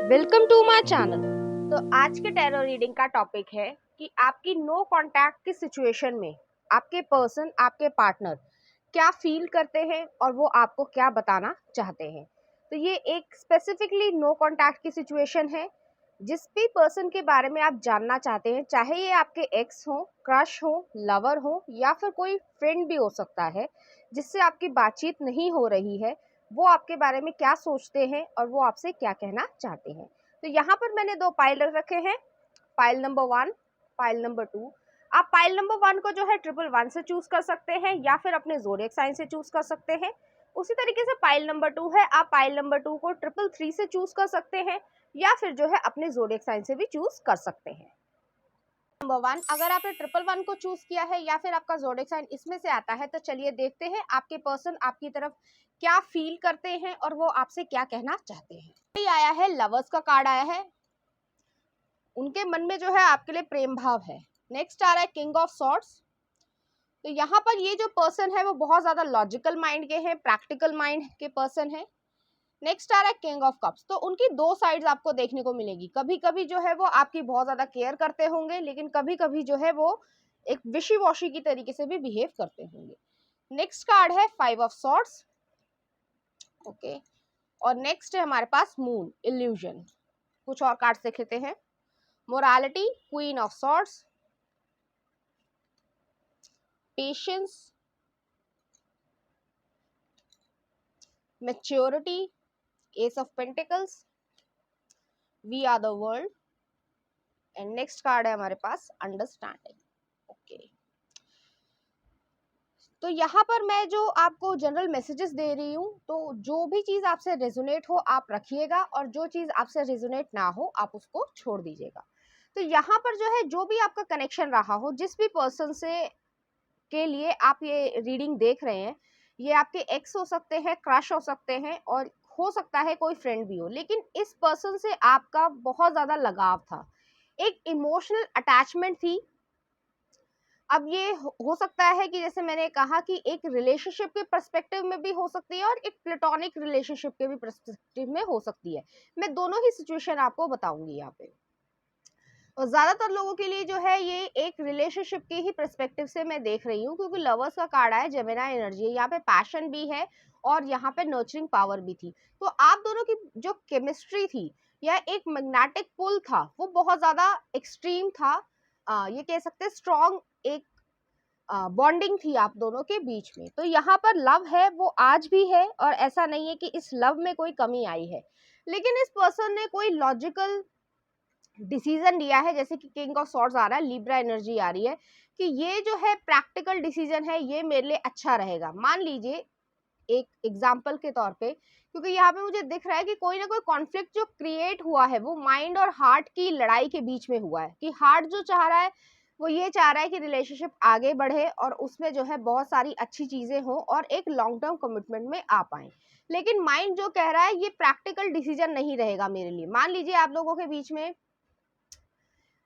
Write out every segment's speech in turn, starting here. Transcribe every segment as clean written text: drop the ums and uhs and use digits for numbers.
Welcome to my channel. तो आज के टैरो रीडिंग का टॉपिक है कि आपकी नो कांटेक्ट की सिचुएशन में आपके पर्सन, आपके पार्टनर क्या फील करते हैं और वो आपको क्या बताना चाहते हैं। तो ये एक स्पेसिफिकली नो कांटेक्ट की सिचुएशन है। जिस भी पर्सन के बारे में आप जानना चाहते हैं, चाहे ये आपके एक्स हो, क्रश हो, लवर हो या फिर कोई फ्रेंड भी हो सकता है जिससे आपकी बातचीत नहीं हो रही है, वो आपके बारे में क्या सोचते हैं और वो आपसे क्या कहना चाहते हैं। तो यहाँ पर मैंने दो पाइल रखे हैं, पाइल नंबर 1, पाइल नंबर 2। आप पाइल नंबर 1 को जो है 111 से चूज कर सकते हैं या फिर अपने ज़ोडिएक साइन से चूज कर सकते हैं। उसी तरीके से पाइल नंबर 2 है, आप पाइल नंबर 2 को 333 से चूज कर सकते हैं या फिर जो है अपने ज़ोडिएक साइन से भी चूज कर सकते हैं। नंबर 1, अगर आपने 111 को चूज किया है या फिर आपका ज़ोडिएक साइन इसमें से आता है, तो चलिए देखते हैं आपके पर्सन आपकी तरफ क्या फील करते हैं और वो आपसे क्या कहना चाहते हैं। ये आया है, लवर्स का कार्ड आया है। उनके मन में जो है आपके लिए प्रेम भाव है। नेक्स्ट आ रहा है किंग ऑफ सॉर्ड्स। तो यहाँ पर ये जो पर्सन है वो बहुत ज्यादा लॉजिकल माइंड के हैं, प्रैक्टिकल माइंड के पर्सन है। नेक्स्ट आ रहा है किंग ऑफ कप्स। तो उनकी दो साइड्स आपको देखने को मिलेगी। कभी कभी जो है वो आपकी बहुत ज्यादा केयर करते होंगे, लेकिन कभी कभी जो है वो एक विशी वॉशी की तरीके से भी बिहेव करते होंगे। नेक्स्ट कार्ड है 5 ऑफ सॉर्ड्स। ओके, और नेक्स्ट है हमारे पास मून, इल्यूजन। कुछ और कार्ड देख लेते हैं। Morality, queen of swords, patience, maturity, ace of pentacles, we are the world, and next card है हमारे पास अंडरस्टैंडिंग। ओके, तो यहाँ पर मैं जो आपको जनरल मैसेजेस दे रही हूँ, तो जो भी चीज आपसे रेजोनेट हो आप रखिएगा और जो चीज आपसे रेजोनेट ना हो आप उसको छोड़ दीजिएगा। तो यहाँ पर जो है जो भी आपका कनेक्शन रहा हो, जिस भी पर्सन से के लिए आप ये रीडिंग देख रहे हैं, ये आपके एक्स हो सकते हैं, क्रश हो सकते हैं और हो सकता है कोई फ्रेंड भी हो, लेकिन इस पर्सन से आपका बहुत ज्यादा लगाव था, एक इमोशनल अटैचमेंट थी। अब ये हो सकता है कि जैसे मैंने कहा कि एक रिलेशनशिप के पर्सपेक्टिव में भी हो सकती है और एक प्लेटोनिक रिलेशनशिप के भी पर्सपेक्टिव में हो सकती है। मैं दोनों ही सिचुएशन आपको बताऊंगी यहाँ पे। और ज्यादातर लोगों के लिए जो है ये एक रिलेशनशिप के ही पर्सपेक्टिव से मैं देख रही हूँ, क्योंकि लवर्स का कार्ड है, जेमिनी एनर्जी है, यहाँ पे पैशन भी है और यहाँ पे नर्चरिंग पावर भी थी। तो आप दोनों की जो केमिस्ट्री थी या एक मैग्नेटिक पुल था वो बहुत ज्यादा एक्सट्रीम था। ये कह सकते हैं स्ट्रॉन्ग एक बॉन्डिंग थी आप दोनों के बीच में। तो यहाँ पर लव है, वो आज भी है और ऐसा नहीं है कि इस लव में कोई कमी आई है, लेकिन इस पर्सन ने कोई लॉजिकल डिसीजन लिया है। जैसे कि किंग ऑफ सॉर्ड्स आ रहा है, लिब्रा एनर्जी आ रही है कि ये जो है प्रैक्टिकल डिसीजन है, ये मेरे लिए अच्छा रहेगा। मान लीजिए एक एग्जाम्पल के तौर पे, क्योंकि यहाँ पे मुझे दिख रहा है कि कोई ना कोई कॉन्फ्लिक्ट जो क्रिएट हुआ है वो माइंड और हार्ट की लड़ाई के बीच में हुआ है, कि हार्ट जो चाह रहा है वो ये चाह रहा है कि रिलेशनशिप आगे बढ़े और उसमें जो है बहुत सारी अच्छी चीजें हों और एक लॉन्ग टर्म कमिटमेंट में आ पाए, लेकिन माइंड जो कह रहा है ये प्रैक्टिकल डिसीजन नहीं रहेगा मेरे लिए। मान लीजिए आप लोगों के बीच में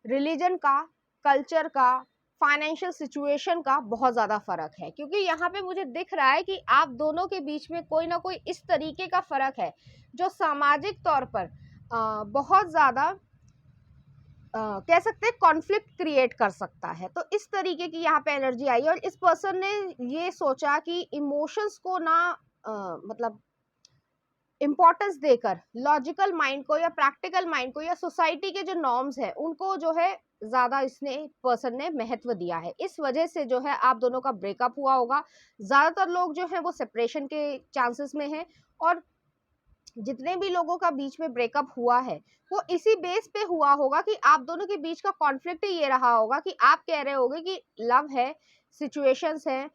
रिलीजन का, कल्चर का, फाइनेंशियल सिचुएशन का बहुत ज़्यादा फर्क है, क्योंकि यहाँ पे मुझे दिख रहा है कि आप दोनों के बीच में कोई ना कोई इस तरीके का फर्क है जो सामाजिक तौर पर बहुत ज़्यादा कह सकते हैं कॉन्फ्लिक्ट क्रिएट कर सकता है। तो इस तरीके की यहाँ पे एनर्जी आई और इस पर्सन ने ये सोचा कि इमोशंस को ना मतलब इम्पोर्टेंस देकर लॉजिकल माइंड को या प्रैक्टिकल माइंड को या सोसाइटी के जो नॉर्म्स है उनको जो है ज्यादा इसने पर्सन ने महत्व दिया है। इस वजह से जो है आप दोनों का ब्रेकअप हुआ होगा। ज्यादातर लोग जो है वो सेपरेशन के चांसेस में है और जितने भी लोगों का बीच में ब्रेकअप हुआ है वो इसी बेस पे हुआ होगा कि आप दोनों के बीच का कॉन्फ्लिक्ट ही ये रहा होगा कि आप कह रहे होगे कि लव है, सिचुएशंस हैं,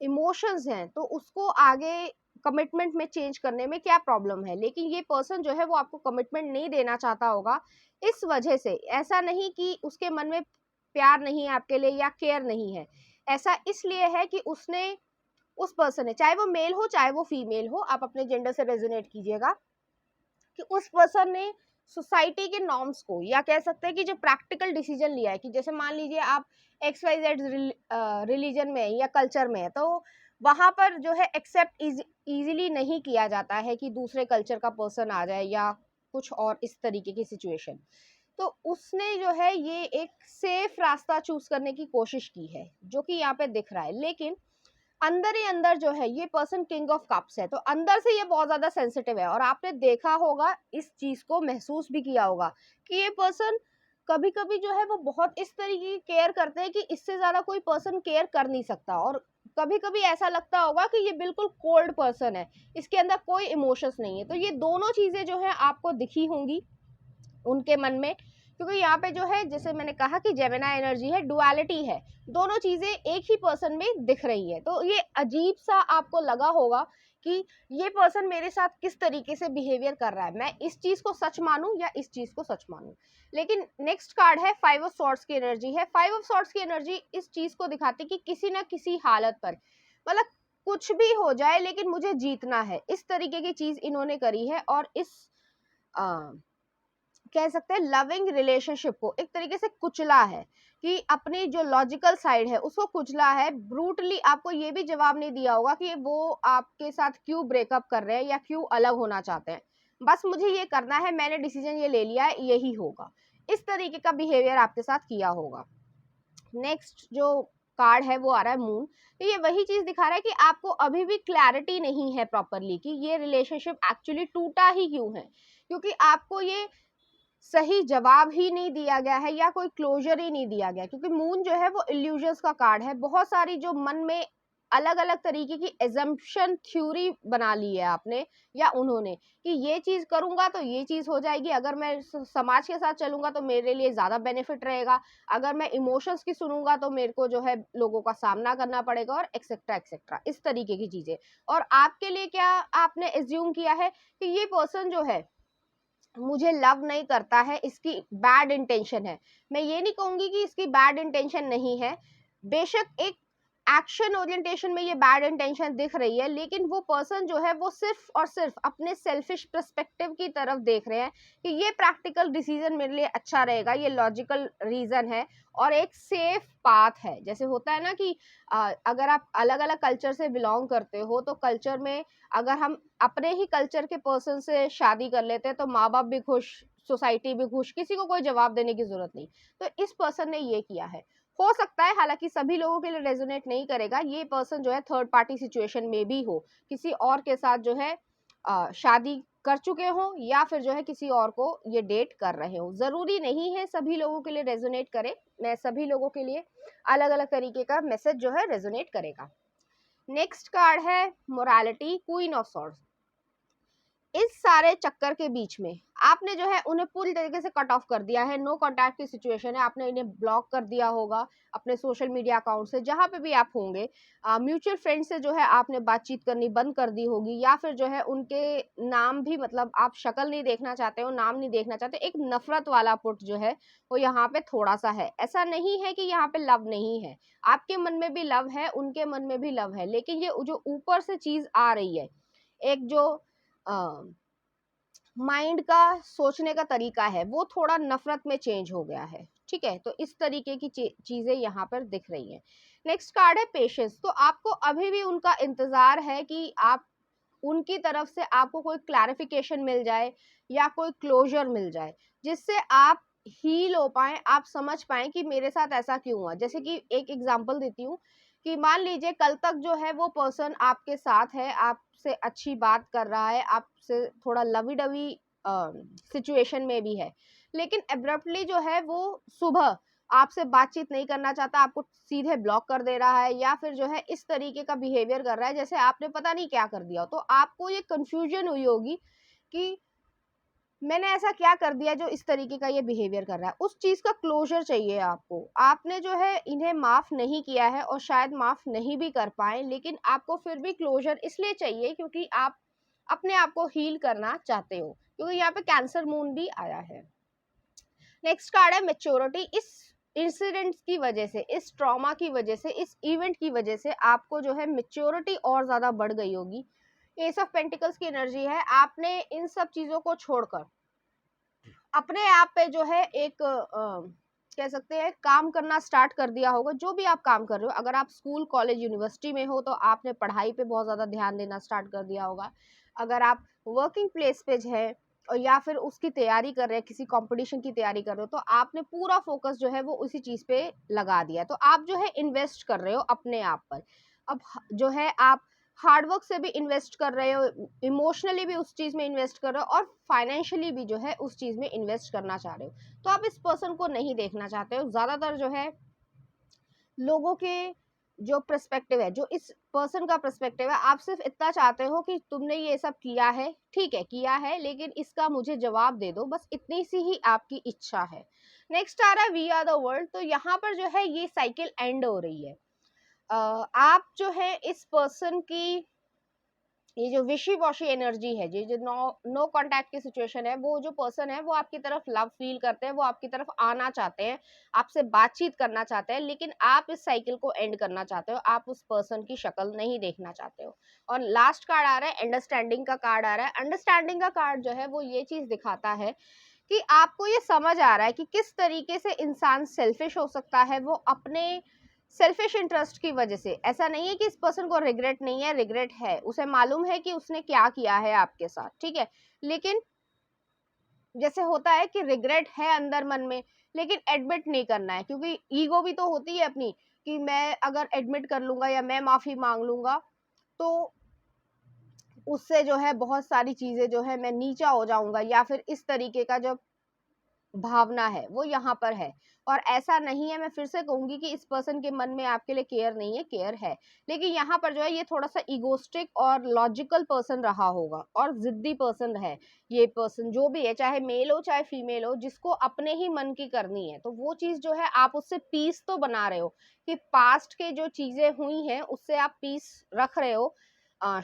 इमोशंस हैं, तो उसको आगे कमिटमेंट में चेंज करने में क्या प्रॉब्लम है, लेकिन ये पर्सन जो है वो आपको कमिटमेंट नहीं देना चाहता होगा। इस वजह से ऐसा नहीं कि उसके मन में प्यार नहीं है आपके लिए या केयर नहीं है, ऐसा इसलिए है कि उसने उस पर्सन ने, चाहे वो मेल हो चाहे वो फीमेल हो, आप अपने जेंडर से रेजोनेट कीजिएगा, कि उस पर्सन ने सोसाइटी के नॉर्म्स को या कह सकते हैं कि जो प्रैक्टिकल डिसीजन लिया है, कि जैसे मान लीजिए आप XYZ रिलीजन में या कल्चर में है, तो वहां पर जो है एक्सेप्ट इजीली नहीं किया जाता है कि दूसरे कल्चर का पर्सन आ जाए या कुछ और इस तरीके की सिचुएशन, तो उसने जो है ये एक सेफ रास्ता चूज करने की कोशिश की है, जो कि यहाँ पे दिख रहा है। लेकिन अंदर ही अंदर जो है ये पर्सन किंग ऑफ कप्स है, तो अंदर से ये बहुत ज्यादा सेंसिटिव है। और आपने देखा होगा, इस चीज को महसूस भी किया होगा कि ये पर्सन कभी कभी जो है वो बहुत इस तरीके की केयर करते हैं कि इससे ज्यादा कोई पर्सन केयर कर नहीं सकता। और कभी कभी ऐसा लगता होगा कि ये बिल्कुल कोल्ड पर्सन है, इसके अंदर कोई इमोशंस नहीं है। तो ये दोनों चीजें जो है आपको दिखी होंगी उनके मन में, क्योंकि यहाँ पे जो है जैसे मैंने कहा कि जेमिनी एनर्जी है, डुअलिटी है, दोनों चीजें एक ही पर्सन में दिख रही है। तो ये अजीब सा आपको लगा होगा कि ये पर्सन मेरे साथ किस तरीके से बिहेवियर कर रहा है, मैं इस चीज को सच मानूं या इस चीज को सच मानूं। लेकिन नेक्स्ट कार्ड है 5 ऑफ सॉर्ड्स की एनर्जी है। 5 ऑफ सॉर्ड्स की एनर्जी इस चीज को दिखाती कि किसी ना किसी हालत पर, मतलब कुछ भी हो जाए लेकिन मुझे जीतना है, इस तरीके की चीज इन्होंने करी है। और इस कह सकते हैं लविंग रिलेशनशिप को एक तरीके से कुचला है, कि अपनी जो लॉजिकल साइड है उसको कुचला है ब्रूटली। आपको ये भी जवाब नहीं दिया होगा कि वो आपके साथ क्यों ब्रेकअप कर रहे हैं या क्यों अलग होना चाहते हैं, बस मुझे ये करना है, मैंने डिसीजन ये ले लिया है, यही होगा, इस तरीके का बिहेवियर आपके साथ किया होगा। नेक्स्ट जो कार्ड है वो आ रहा है मून। तो ये वही चीज दिखा रहा है कि आपको अभी भी क्लैरिटी नहीं है प्रॉपरली कि ये रिलेशनशिप एक्चुअली टूटा ही क्यों है, क्योंकि आपको ये सही जवाब ही नहीं दिया गया है या कोई क्लोजर ही नहीं दिया गया। क्योंकि मून जो है वो इल्यूजन्स का कार्ड है, बहुत सारी जो मन में अलग अलग तरीके की एजम्पशन थ्योरी बना ली है आपने या उन्होंने, कि ये चीज करूंगा तो ये चीज हो जाएगी, अगर मैं समाज के साथ चलूंगा तो मेरे लिए ज्यादा बेनिफिट रहेगा, अगर मैं इमोशंस की सुनूंगा तो मेरे को जो है लोगों का सामना करना पड़ेगा, और एक्सेट्रा एक्सेट्रा इस तरीके की चीजें। और आपके लिए क्या आपने एज्यूम किया है कि ये पर्सन जो है मुझे लव नहीं करता है, इसकी बैड इंटेंशन है। मैं ये नहीं कहूंगी कि इसकी बैड इंटेंशन नहीं है, बेशक एक एक्शन ओरिएंटेशन में ये बैड इंटेंशन दिख रही है, लेकिन वो पर्सन जो है वो सिर्फ और सिर्फ अपने सेल्फिश पर्सपेक्टिव की तरफ देख रहे हैं कि ये प्रैक्टिकल डिसीजन मेरे लिए अच्छा रहेगा, ये लॉजिकल रीजन है और एक सेफ पाथ है। जैसे होता है ना कि अगर आप अलग अलग कल्चर से बिलोंग करते हो तो कल्चर में अगर हम अपने ही कल्चर के पर्सन से शादी कर लेते हैं तो माँ बाप भी खुश, सोसाइटी भी खुश, किसी को कोई जवाब देने की जरूरत नहीं। तो इस पर्सन ने ये किया है। हो सकता है हालांकि सभी लोगों के लिए रेजोनेट नहीं करेगा, ये पर्सन जो है थर्ड पार्टी सिचुएशन में भी हो, किसी और के साथ जो है शादी कर चुके हो या फिर जो है किसी और को ये डेट कर रहे हो, जरूरी नहीं है सभी लोगों के लिए रेजोनेट करे। मैं सभी लोगों के लिए अलग अलग तरीके का मैसेज जो है रेजोनेट करेगा। नेक्स्ट कार्ड है मोरालिटी, क्वीन ऑफ सॉर्ड्स। इस सारे चक्कर के बीच में आपने जो है उन्हें पूरी तरीके से कट ऑफ कर दिया है, नो कांटेक्ट की सिचुएशन है, आपने इन्हें ब्लॉक कर दिया होगा अपने सोशल मीडिया अकाउंट से, जहां पे भी आप होंगे। म्यूचुअल फ्रेंड से जो है आपने बातचीत करनी बंद कर दी होगी, या फिर जो है उनके नाम भी, मतलब आप शक्ल नहीं देखना चाहते हो, नाम नहीं देखना चाहते, एक नफरत वाला पुट जो है वो यहाँ पे थोड़ा सा है। ऐसा नहीं है कि यहाँ पे लव नहीं है, आपके मन में भी लव है, उनके मन में भी लव है, लेकिन ये जो ऊपर से चीज आ रही है, एक जो माइंड का सोचने का तरीका है वो थोड़ा नफरत में चेंज हो गया है। ठीक है, तो इस तरीके की चीजें यहाँ पर दिख रही हैं। नेक्स्ट कार्ड है पेशेंस। तो आपको अभी भी उनका इंतजार है कि आप उनकी तरफ से आपको कोई क्लैरिफिकेशन मिल जाए या कोई क्लोजर मिल जाए, जिससे आप हील हो पाए, आप समझ पाए कि मेरे साथ ऐसा क्यों हुआ। जैसे कि एक एग्जांपल देती हूँ कि मान लीजिए कल तक जो है वो पर्सन आपके साथ है, आपसे अच्छी बात कर रहा है, आपसे थोड़ा लवी डवी सिचुएशन में भी है, लेकिन एब्रप्टली जो है वो सुबह आपसे बातचीत नहीं करना चाहता, आपको सीधे ब्लॉक कर दे रहा है, या फिर जो है इस तरीके का बिहेवियर कर रहा है जैसे आपने पता नहीं क्या कर दिया। तो आपको ये कंफ्यूजन हुई होगी कि मैंने ऐसा क्या कर दिया जो इस तरीके का ये बिहेवियर कर रहा है, उस चीज का क्लोजर चाहिए आपको। आपने जो है इन्हें माफ नहीं किया है और शायद माफ नहीं भी कर पाए, लेकिन आपको फिर भी क्लोजर इसलिए चाहिए क्योंकि आप अपने आप को हील करना चाहते हो, क्योंकि यहाँ पे कैंसर मून भी आया है। नेक्स्ट कार्ड है मेच्योरिटी। इस इंसिडेंट्स की वजह से, इस ट्रॉमा की वजह से, इस इवेंट की वजह से आपको जो है मेच्योरिटी और ज्यादा बढ़ गई होगी। एस ऑफ पेंटिकल्स की एनर्जी है, आपने इन सब चीजों को छोड़कर अपने आप पे जो है एक कह सकते हैं काम करना स्टार्ट कर दिया होगा। जो भी आप काम कर रहे हो, अगर आप स्कूल कॉलेज यूनिवर्सिटी में हो तो आपने पढ़ाई पे बहुत ज्यादा ध्यान देना स्टार्ट कर दिया होगा। अगर आप वर्किंग प्लेस पे है और या फिर उसकी तैयारी कर रहे हैं, किसी कंपटीशन की तैयारी कर रहे हो, तो आपने पूरा फोकस जो है वो उसी चीज पे लगा दिया, तो आप जो है इन्वेस्ट कर रहे हो अपने आप पर। अब जो है आप हार्डवर्क से भी इन्वेस्ट कर रहे हो, इमोशनली भी उस चीज में इन्वेस्ट कर रहे हो, और फाइनेंशियली भी जो है उस चीज में इन्वेस्ट करना चाह रहे हो। तो आप इस पर्सन को नहीं देखना चाहते हो। ज्यादातर जो है लोगों के जो पर्सपेक्टिव है, जो इस पर्सन का पर्सपेक्टिव है, आप सिर्फ इतना चाहते हो कि तुमने ये सब किया है, ठीक है किया है, लेकिन इसका मुझे जवाब दे दो, बस इतनी सी ही आपकी इच्छा है। नेक्स्ट आ रहा है वी आर द वर्ल्ड। तो यहाँ पर जो है ये साइकिल एंड हो रही है। आप जो है इस पर्सन की ये जो विशी वॉशी एनर्जी है, ये जो नो कांटेक्ट की सिचुएशन है, वो जो पर्सन है वो आपकी तरफ लव फील करते हैं, वो आपकी तरफ आना चाहते हैं, आपसे बातचीत करना चाहते हैं, लेकिन आप इस साइकिल को एंड करना चाहते हो, आप उस पर्सन की शक्ल नहीं देखना चाहते हो। और लास्ट कार्ड आ रहा है अंडरस्टैंडिंग का कार्ड आ रहा है। अंडरस्टैंडिंग का कार्ड जो है वो ये चीज दिखाता है कि आपको ये समझ आ रहा है कि किस तरीके से इंसान सेल्फिश हो सकता है। वो अपने सेल्फिश इंटरेस्ट की वजह से, ऐसा नहीं है कि इस पर्सन को रिग्रेट नहीं है, रिग्रेट है, उसे मालूम है कि उसने क्या किया है आपके साथ, ठीक है, लेकिन जैसे होता है कि रिग्रेट है अंदर मन में, लेकिन एडमिट नहीं करना है, क्योंकि ईगो भी तो होती है अपनी, कि मैं अगर एडमिट कर लूंगा या मैं माफी मांग लूंगा तो उससे जो है बहुत सारी चीजें जो है मैं नीचा हो जाऊंगा, या फिर इस तरीके का जो भावना है वो यहाँ पर है। और ऐसा नहीं है, मैं फिर से कहूंगी कि इस पर्सन के मन में आपके लिए केयर नहीं है, केयर है, लेकिन यहाँ पर जो है ये थोड़ा सा इगोस्टिक और लॉजिकल पर्सन रहा होगा, और जिद्दी पर्सन है ये पर्सन, जो भी है, चाहे मेल हो चाहे फीमेल हो, जिसको अपने ही मन की करनी है। तो वो चीज जो है आप उससे पीस तो बना रहे हो, कि पास्ट के जो चीजें हुई हैं उससे आप पीस रख रहे हो,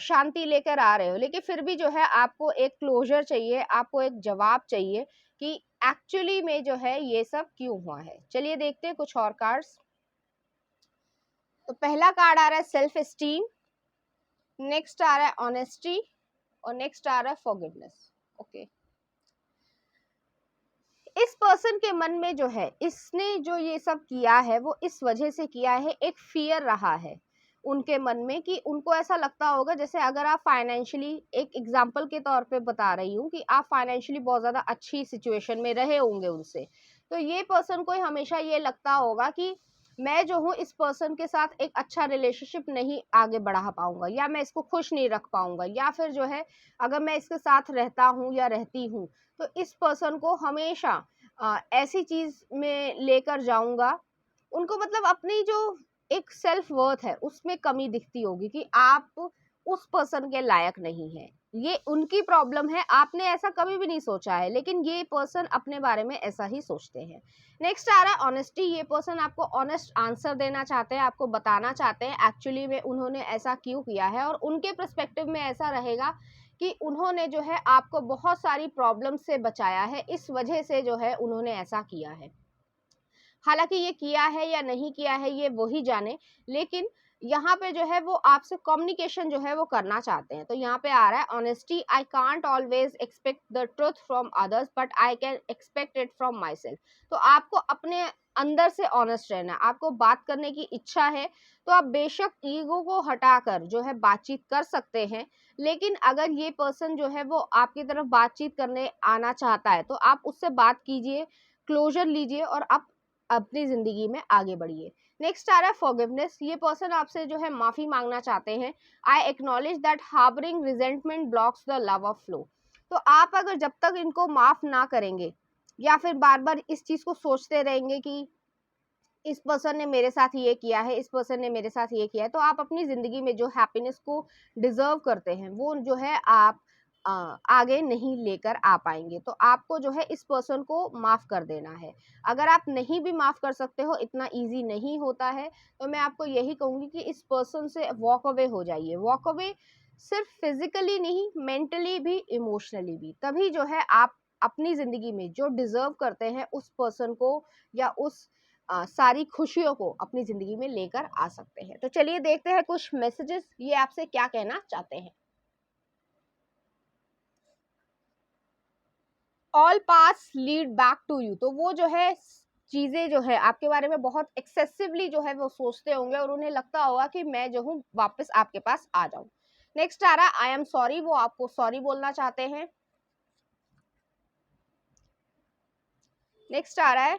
शांति लेकर आ रहे हो, लेकिन फिर भी जो है आपको एक क्लोजर चाहिए, आपको एक जवाब चाहिए कि एक्चुअली में जो है ये सब क्यों हुआ है। चलिए देखते हैं कुछ और कार्ड्स। तो पहला कार्ड आ रहा है सेल्फ एस्टीम, नेक्स्ट आ रहा है ऑनेस्टी, और नेक्स्ट आ रहा है फॉरगिवनेस। ओके, इस पर्सन के मन में जो है, इसने जो ये सब किया है वो इस वजह से किया है, एक फियर रहा है उनके मन में, कि उनको ऐसा लगता होगा, जैसे अगर आप फाइनेंशियली, एक एग्जांपल के तौर पे बता रही हूँ, कि आप फाइनेंशियली बहुत ज्यादा अच्छी सिचुएशन में रहे होंगे उनसे, तो ये पर्सन को हमेशा ये लगता होगा कि मैं जो हूँ इस पर्सन के साथ एक अच्छा रिलेशनशिप नहीं आगे बढ़ा पाऊंगा, या मैं इसको खुश नहीं रख पाऊंगा, या फिर जो है अगर मैं इसके साथ रहता हूँ या रहती हूँ तो इस पर्सन को हमेशा ऐसी चीज में लेकर जाऊंगा, उनको मतलब अपनी जो एक सेल्फ वर्थ है उसमें कमी दिखती होगी, कि आप उस पर्सन के लायक नहीं है। ये उनकी प्रॉब्लम है, आपने ऐसा कभी भी नहीं सोचा है, लेकिन ये पर्सन अपने बारे में ऐसा ही सोचते हैं। नेक्स्ट आ रहा है ऑनेस्टी। ये पर्सन आपको ऑनेस्ट आंसर देना चाहते हैं, आपको बताना चाहते हैं एक्चुअली में उन्होंने ऐसा क्यों किया है, और उनके पर्सपेक्टिव में ऐसा रहेगा कि उन्होंने जो है आपको बहुत सारी प्रॉब्लम से बचाया है, इस वजह से जो है उन्होंने ऐसा किया है। हालांकि ये किया है या नहीं किया है ये वही जाने, लेकिन यहाँ पे जो है वो आपसे कम्युनिकेशन जो है वो करना चाहते हैं। तो यहाँ पे आ रहा है honesty, I can't always expect the truth from others but I can expect it from my self. तो आपको अपने अंदर से ऑनेस्ट रहना है, आपको बात करने की इच्छा है तो आप बेशक ईगो को हटाकर जो है बातचीत कर सकते हैं, लेकिन अगर ये पर्सन जो है वो आपकी तरफ बातचीत करने आना चाहता है तो आप उससे बात कीजिए, क्लोजर लीजिए, और आप अपनी जिंदगी में आगे बढ़िए। नेक्स्ट आ रहा है फॉरगिवनेस। ये पर्सन आपसे जो है माफी मांगना चाहते हैं। I acknowledge that harbouring resentment blocks the love of flow. तो आप अगर जब तक इनको माफ ना करेंगे, या फिर बार बार इस चीज को सोचते रहेंगे कि इस पर्सन ने मेरे साथ ये किया है, इस पर्सन ने मेरे साथ ये किया है, तो आप अपनी जिंदगी में जो हैप्पीनेस को डिजर्व करते हैं वो जो है आप आगे नहीं लेकर आ पाएंगे। तो आपको जो है इस पर्सन को माफ कर देना है। अगर आप नहीं भी माफ कर सकते हो, इतना इजी नहीं होता है, तो मैं आपको यही कहूंगी कि इस पर्सन से वॉक अवे हो जाइए। वॉक अवे सिर्फ फिजिकली नहीं, मेंटली भी, इमोशनली भी, तभी जो है आप अपनी जिंदगी में जो डिजर्व करते हैं उस पर्सन को या उस सारी खुशियों को अपनी जिंदगी में लेकर आ सकते हैं। तो चलिए देखते हैं कुछ मैसेजेस, ये आपसे क्या कहना चाहते हैं। All paths lead back to you. तो वो जो है चीजें जो है आपके बारे में बहुत एक्सेसिवली जो है वो सोचते होंगे, और उन्हें लगता होगा कि मैं जो हूँ वापस आपके पास आ जाऊं। नेक्स्ट आ रहा है आई एम सॉरी। वो आपको सॉरी बोलना चाहते हैं। नेक्स्ट आ रहा है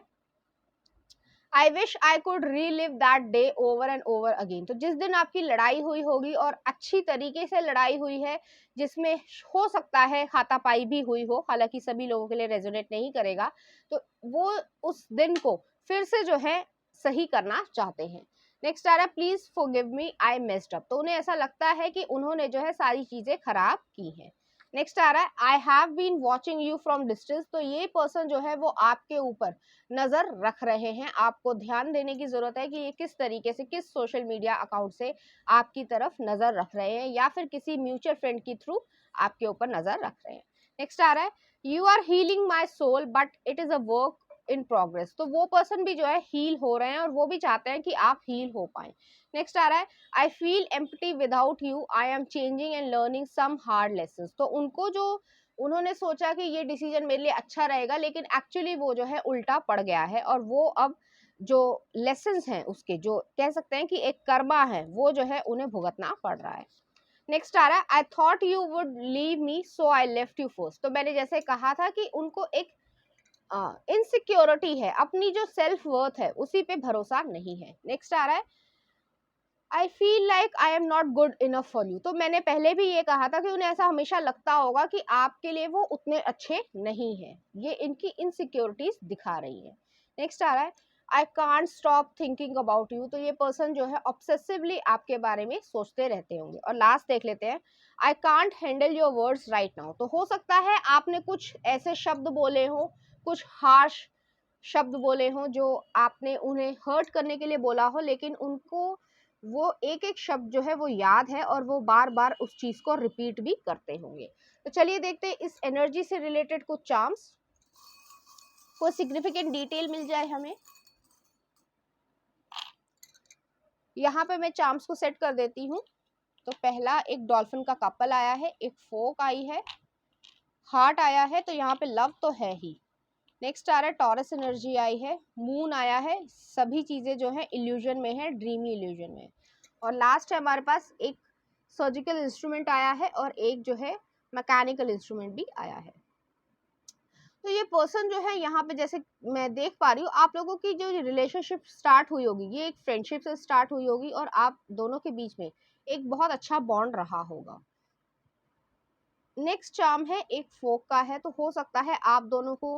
I wish I could relive that day over and over again. तो जिस दिन आपकी लड़ाई हुई होगी और अच्छी तरीके से लड़ाई हुई है, जिसमें हो सकता है हाथापाई भी हुई हो, हालांकि सभी लोगों के लिए रेजोनेट नहीं करेगा, तो वो उस दिन को फिर से जो है सही करना चाहते हैं। नेक्स्ट आ रहा है please forgive me I messed up. तो उन्हें ऐसा लगता है कि उन्होंने जो है सारी चीजें खराब की हैं। नेक्स्ट आ रहा है I have been watching you from distance. तो ये पर्सन जो है वो आपके ऊपर नजर रख रहे हैं, आपको ध्यान देने की जरूरत है कि ये किस तरीके से, किस सोशल मीडिया अकाउंट से आपकी तरफ नजर रख रहे हैं, या फिर किसी म्यूचुअल फ्रेंड के थ्रू आपके ऊपर नजर रख रहे हैं। नेक्स्ट आ रहा है you are healing my soul but it is a work in progress. तो वो पर्सन भी जो है हील हो रहे हैं और वो भी चाहते हैं कि आप हील हो पाए। नेक्स्ट आ रहा है I feel empty without you, I am changing and learning some hard lessons. तो उनको जो उन्होंने सोचा कि ये डिसीजन मेरे लिए अच्छा रहेगा, लेकिन एक्चुअली वो जो है उल्टा पड़ गया है, और वो अब जो लेसन्स हैं उसके, जो कह सकते हैं कि एक कर्मा है, वो जो है उन्हें भुगतना पड़ रहा है। नेक्स्ट आ रहा है I thought you would leave me so I left you first. तो मैंने जैसे कहा था कि उनको एक इनसिक्योरिटी है, अपनी जो सेल्फ वर्थ है उसी पे भरोसा नहीं है। नेक्स्ट आ रहा है I feel like I am not good enough for you. तो मैंने पहले भी ये कहा था कि उन्हें ऐसा हमेशा लगता होगा कि आपके लिए वो उतने अच्छे नहीं है, ये इनकी इनसिक्योरिटीज दिखा रही है। नेक्स्ट आ रहा है I can't stop thinking about you. तो ये पर्सन जो है ऑब्सेसिवली आपके बारे में सोचते रहते होंगे। और लास्ट देख लेते हैं I can't handle your words right now. तो हो सकता है आपने कुछ ऐसे शब्द बोले हो, कुछ हार्श शब्द बोले हों जो आपने उन्हें हर्ट करने के लिए बोला हो, लेकिन उनको वो एक एक शब्द जो है वो याद है और वो बार बार उस चीज को रिपीट भी करते होंगे। तो चलिए देखते हैं इस एनर्जी से रिलेटेड कुछ चार्म्स, कोई सिग्निफिकेंट डिटेल मिल जाए हमें। यहाँ पे मैं चार्म्स को सेट कर देती हूँ। तो पहला एक डॉल्फिन का कपल आया है, एक फोक आई है, हार्ट आया है, तो यहाँ पे लव तो है ही। नेक्स्ट आ रहा है टॉरस एनर्जी आई है, मून आया है, सभी चीजें जो है इल्यूजन में है, ड्रीमी इल्यूजन में। और लास्ट है हमारे पास एक सर्जिकल इंस्ट्रूमेंट आया है और एक जो है मैकेनिकल इंस्ट्रूमेंट भी आया है। तो ये पर्सन जो है यहाँ पे जैसे मैं देख पा रही हूँ, आप लोगों की जो रिलेशनशिप स्टार्ट हुई होगी ये एक फ्रेंडशिप से स्टार्ट हुई होगी और आप दोनों के बीच में एक बहुत अच्छा बॉन्ड रहा होगा। नेक्स्ट चार्म है एक फोक का है, तो हो सकता है आप दोनों को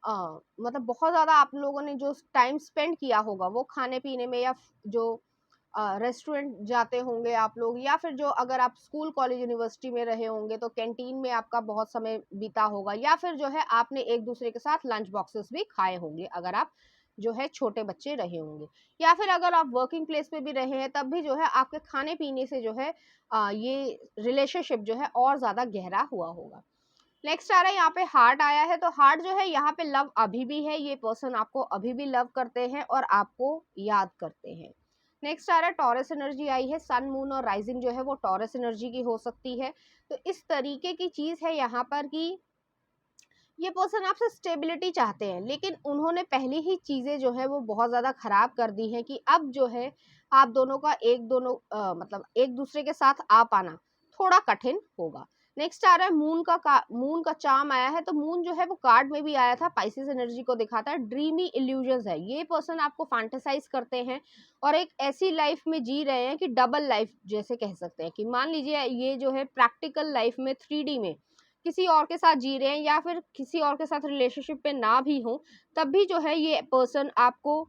मतलब बहुत ज्यादा आप लोगों ने जो टाइम स्पेंड किया होगा वो खाने पीने में, या जो रेस्टोरेंट जाते होंगे आप लोग, या फिर जो अगर आप स्कूल कॉलेज यूनिवर्सिटी में रहे होंगे तो कैंटीन में आपका बहुत समय बीता होगा, या फिर जो है आपने एक दूसरे के साथ लंच बॉक्सेस भी खाए होंगे अगर आप जो है छोटे बच्चे रहे होंगे, या फिर अगर आप वर्किंग प्लेस पे भी रहे हैं तब भी जो है आपके खाने पीने से जो है ये रिलेशनशिप जो है और ज्यादा गहरा हुआ होगा। नेक्स्ट आ रहा है यहाँ पे हार्ट आया है, तो हार्ट जो है यहाँ पे लव अभी भी है, ये पर्सन आपको अभी भी लव करते हैं और आपको याद करते हैं। नेक्स्ट आ रहा है टॉरस एनर्जी आई है, सन मून और राइजिंग जो है वो टॉरस एनर्जी की हो सकती है। तो इस तरीके की चीज है यहाँ पर कि ये पर्सन आपसे स्टेबिलिटी चाहते हैं, लेकिन उन्होंने पहली ही चीजें जो है वो बहुत ज्यादा खराब कर दी है कि अब जो है आप दोनों का मतलब एक दूसरे के साथ आ पाना थोड़ा कठिन होगा। नेक्स्ट आ रहा है मून का चार्म आया है, तो मून जो है वो कार्ड में भी आया था, पाइसेस एनर्जी को दिखाता है, ड्रीमी इल्यूजन्स है। ये पर्सन आपको फैंटेसाइज करते हैं और एक ऐसी लाइफ में जी रहे हैं कि डबल लाइफ जैसे कह सकते हैं, कि मान लीजिए ये जो है प्रैक्टिकल लाइफ में 3D में किसी और के साथ जी रहे हैं या फिर किसी और के साथ रिलेशनशिप पे ना भी हो, तब भी जो है ये पर्सन आपको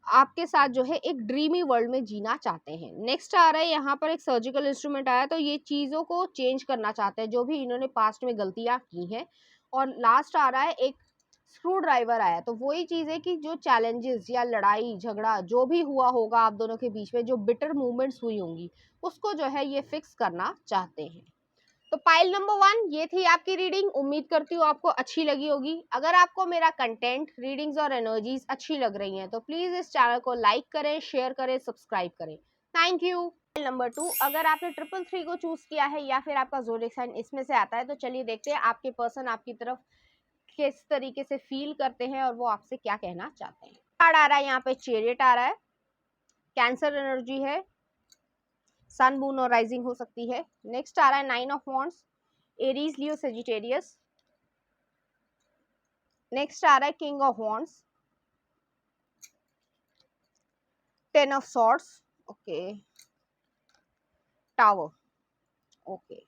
आपके साथ जो है एक ड्रीमी वर्ल्ड में जीना चाहते हैं। नेक्स्ट आ रहा है यहाँ पर एक सर्जिकल इंस्ट्रूमेंट आया, तो ये चीजों को चेंज करना चाहते हैं जो भी इन्होंने पास्ट में गलतियां की हैं। और लास्ट आ रहा है एक स्क्रू ड्राइवर आया, तो वही चीज है कि जो चैलेंजेस या लड़ाई झगड़ा जो भी हुआ होगा आप दोनों के बीच में, जो बिटर मूवमेंट्स हुई होंगी, उसको जो है ये फिक्स करना चाहते हैं। तो पाइल नंबर 1 ये थी आपकी रीडिंग। उम्मीद करती हूँ आपको अच्छी लगी होगी। अगर आपको मेरा कंटेंट, रीडिंग्स और एनर्जीज अच्छी लग रही हैं तो प्लीज इस चैनल को लाइक करें, शेयर करें, सब्सक्राइब करें। Thank you. पाइल नंबर 2, अगर आपने 333 को चूज किया है या फिर आपका ज़ोडिएक साइन इसमें से आता है, तो चलिए देखते हैं आपके पर्सन आपकी तरफ किस तरीके से फील करते हैं और वो आपसे क्या कहना चाहते हैं। कार्ड आ रहा है यहाँ पे चैरियट आ रहा है, कैंसर एनर्जी है, सन मून और राइजिंग हो सकती है। नेक्स्ट आ रहा है 9 of wands, Aries Leo Sagittarius, next आ रहा है king of wands, 10 of swords, okay, tower, okay.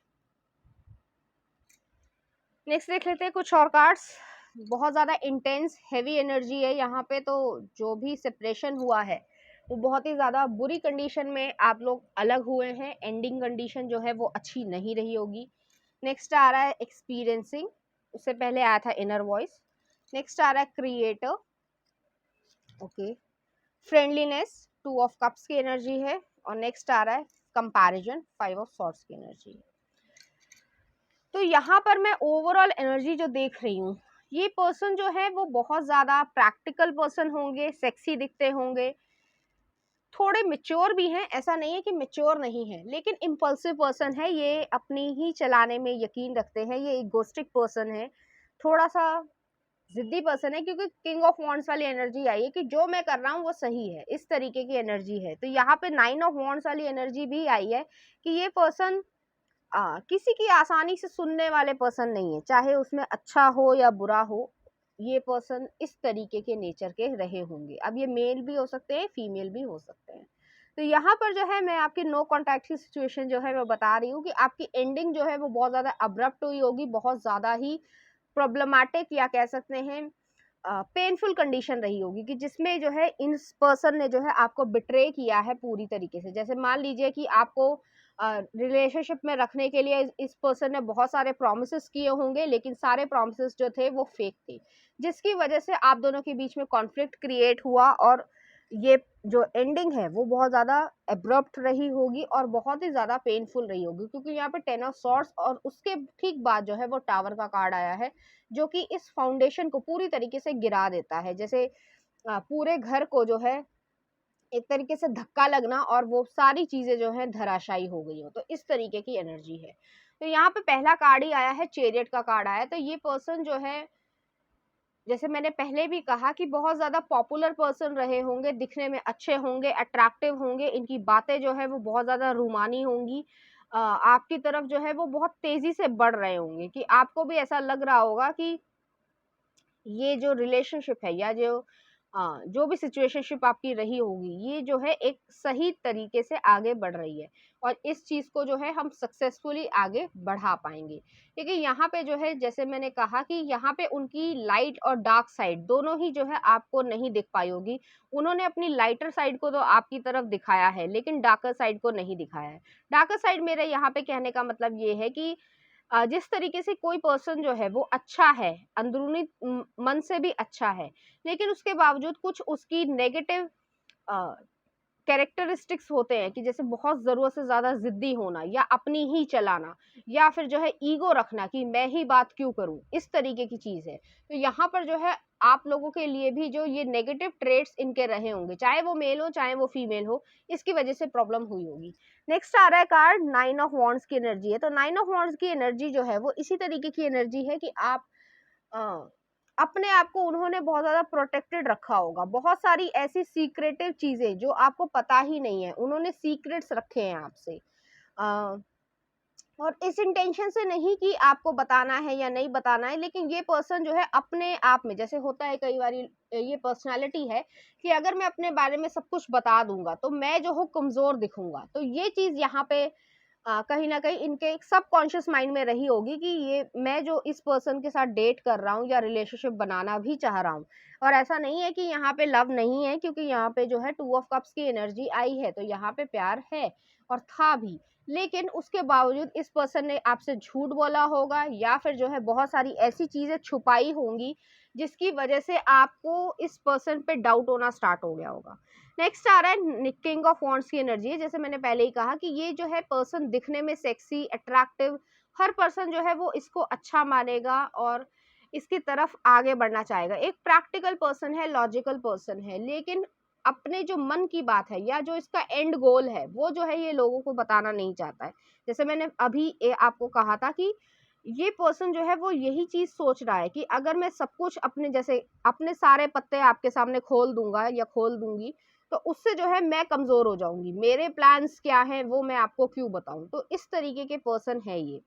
Next देख लेते हैं कुछ और कार्ड्स। बहुत ज़्यादा इंटेंस हैवी एनर्जी है यहाँ पे, तो जो भी सेपरेशन हुआ है वो बहुत ही ज़्यादा बुरी कंडीशन में आप लोग अलग हुए हैं, एंडिंग कंडीशन जो है वो अच्छी नहीं रही होगी। नेक्स्ट आ रहा है एक्सपीरियंसिंग, उससे पहले आया था इनर वॉइस। नेक्स्ट आ रहा है creator, okay, friendliness, 2 of cups की एनर्जी है। और नेक्स्ट आ रहा है कंपैरिजन, 5 ऑफ सॉर्ड्स की एनर्जी है। तो यहाँ पर मैं ओवरऑल एनर्जी जो देख रही हूँ, ये पर्सन जो है वो बहुत ज़्यादा प्रैक्टिकल पर्सन होंगे, सेक्सी दिखते होंगे, थोड़े मेच्योर भी हैं, ऐसा नहीं है कि मेच्योर नहीं है, लेकिन इम्पल्सिव पर्सन है, ये अपनी ही चलाने में यकीन रखते हैं, ये इगोस्टिक पर्सन है, थोड़ा सा जिद्दी पर्सन है, क्योंकि किंग ऑफ वॉन्ड्स वाली एनर्जी आई है कि जो मैं कर रहा हूँ वो सही है, इस तरीके की एनर्जी है। तो यहाँ पे 9 ऑफ वॉन्ड्स वाली एनर्जी भी आई है कि ये पर्सन किसी की आसानी से सुनने वाले पर्सन नहीं है, चाहे उसमें अच्छा हो या बुरा हो, ये पर्सन इस तरीके के नेचर के रहे होंगे। अब ये मेल भी हो सकते हैं, फीमेल भी हो सकते हैं। तो यहाँ पर जो है मैं आपकी नो कॉन्टैक्ट की सिचुएशन जो है मैं बता रही हूँ कि आपकी एंडिंग जो है वो बहुत ज़्यादा अब्रप्ट हुई होगी, बहुत ज़्यादा ही प्रॉब्लमैटिक या कह सकते हैं पेनफुल कंडीशन रही होगी, कि जिसमें जो है इस पर्सन ने जो है आपको बिट्रे किया है पूरी तरीके से। जैसे मान लीजिए कि आपको रिलेशनशिप में रखने के लिए इस पर्सन ने बहुत सारे प्रॉमिसेस किए होंगे, लेकिन सारे प्रॉमिसेस जो थे वो फेक थे, जिसकी वजह से आप दोनों के बीच में कॉन्फ्लिक्ट क्रिएट हुआ, और ये जो एंडिंग है वो बहुत ज़्यादा एब्रप्ट रही होगी और बहुत ही ज़्यादा पेनफुल रही होगी, क्योंकि यहाँ पे 10 ऑफ सॉर्ड्स और उसके ठीक बाद जो है वो टावर का कार्ड आया है, जो कि इस फाउंडेशन को पूरी तरीके से गिरा देता है। जैसे पूरे घर को जो है एक तरीके से धक्का लगना और वो सारी चीजें जो है धराशायी हो गई हो, तो इस तरीके की एनर्जी है। तो यहाँ पे पहला कार्ड ही आया है, चैरियट का कार्ड आया है। तो ये पर्सन जो है, जैसे मैंने पहले भी कहा कि बहुत ज्यादा पॉपुलर पर्सन रहे होंगे, दिखने में अच्छे होंगे, अट्रैक्टिव होंगे, इनकी बातें जो है वो बहुत ज्यादा रूमानी होंगी, आपकी तरफ जो है वो बहुत तेजी से बढ़ रहे होंगे, कि आपको भी ऐसा लग रहा होगा कि ये जो रिलेशनशिप है या जो भी सिचुएशनशिप आपकी रही होगी, ये जो है एक सही तरीके से आगे बढ़ रही है, और इस चीज को जो है हम सक्सेसफुली आगे बढ़ा पाएंगे। क्योंकि यहाँ पे जो है, जैसे मैंने कहा कि यहाँ पे उनकी लाइट और डार्क साइड दोनों ही जो है आपको नहीं दिख पाई होगी। उन्होंने अपनी लाइटर साइड को तो आपकी तरफ दिखाया है, लेकिन डार्कर साइड को नहीं दिखाया है। डार्कर साइड मेरे यहाँ पे कहने का मतलब ये है कि जिस तरीके से कोई पर्सन जो है वो अच्छा है, अंदरूनी मन से भी अच्छा है, लेकिन उसके बावजूद कुछ उसकी नेगेटिव कैरेक्टरिस्टिक्स होते हैं, कि जैसे बहुत ज़रूरत से ज़्यादा ज़िद्दी होना, या अपनी ही चलाना, या फिर जो है ईगो रखना कि मैं ही बात क्यों करूं, इस तरीके की चीज़ है। तो यहाँ पर जो है आप लोगों के लिए भी जो ये नेगेटिव ट्रेड्स इनके रहे होंगे, चाहे वो मेल हो चाहे वो फीमेल हो, इसकी वजह से प्रॉब्लम हुई होगी। नेक्स्ट आ रहा है कार्ड 9 ऑफ वॉन्ड्स की एनर्जी है। तो 9 ऑफ वॉन्ड्स की एनर्जी जो है वो इसी तरीके की एनर्जी है कि आप अपने आप को उन्होंने बहुत ज़्यादा प्रोटेक्टेड रखा होगा, बहुत सारी ऐसी सीक्रेटिव चीज़ें जो आपको पता ही नहीं है, उन्होंने सीक्रेट्स रखे हैं आपसे, और इस इंटेंशन से नहीं कि आपको बताना है या नहीं बताना है, लेकिन ये पर्सन जो है अपने आप में, जैसे होता है कई बार ये पर्सनालिटी है कि अगर मैं अपने बारे में सब कुछ बता दूंगा तो मैं जो हूँ कमज़ोर दिखूंगा। तो ये चीज़ यहाँ पे कहीं ना कहीं इनके सब कॉन्शियस माइंड में रही होगी कि ये मैं जो इस पर्सन के साथ डेट कर रहा हूँ या रिलेशनशिप बनाना भी चाह रहा हूँ, और ऐसा नहीं है कि यहाँ पे लव नहीं है, क्योंकि यहाँ पे जो है 2 ऑफ कप्स की एनर्जी आई है, तो यहाँ पे प्यार है और था भी, लेकिन उसके बावजूद इस पर्सन ने आपसे झूठ बोला होगा, या फिर जो है बहुत सारी ऐसी चीजें छुपाई होंगी जिसकी वजह से आपको इस पर्सन पे डाउट होना स्टार्ट हो गया होगा। नेक्स्ट आ रहा है किंग ऑफ वॉन्ड्स की एनर्जी, जैसे मैंने पहले ही कहा कि ये जो है पर्सन दिखने में सेक्सी, अट्रैक्टिव, हर पर्सन जो है वो इसको अच्छा मानेगा और इसकी तरफ आगे बढ़ना चाहेगा। एक प्रैक्टिकल पर्सन है, लॉजिकल पर्सन है, लेकिन अपने जो मन की बात है या जो इसका एंड गोल है वो जो है ये लोगों को बताना नहीं चाहता है। जैसे मैंने अभी आपको कहा था कि ये पर्सन जो है वो यही चीज सोच रहा है कि अगर मैं सब कुछ अपने, जैसे अपने सारे पत्ते आपके सामने खोल दूंगा या खोल दूंगी, तो उससे जो है मैं कमजोर हो जाऊंगी, मेरे प्लान्स क्या हैं वो मैं आपको क्यों बताऊं। तो इस तरीके के पर्सन है ये।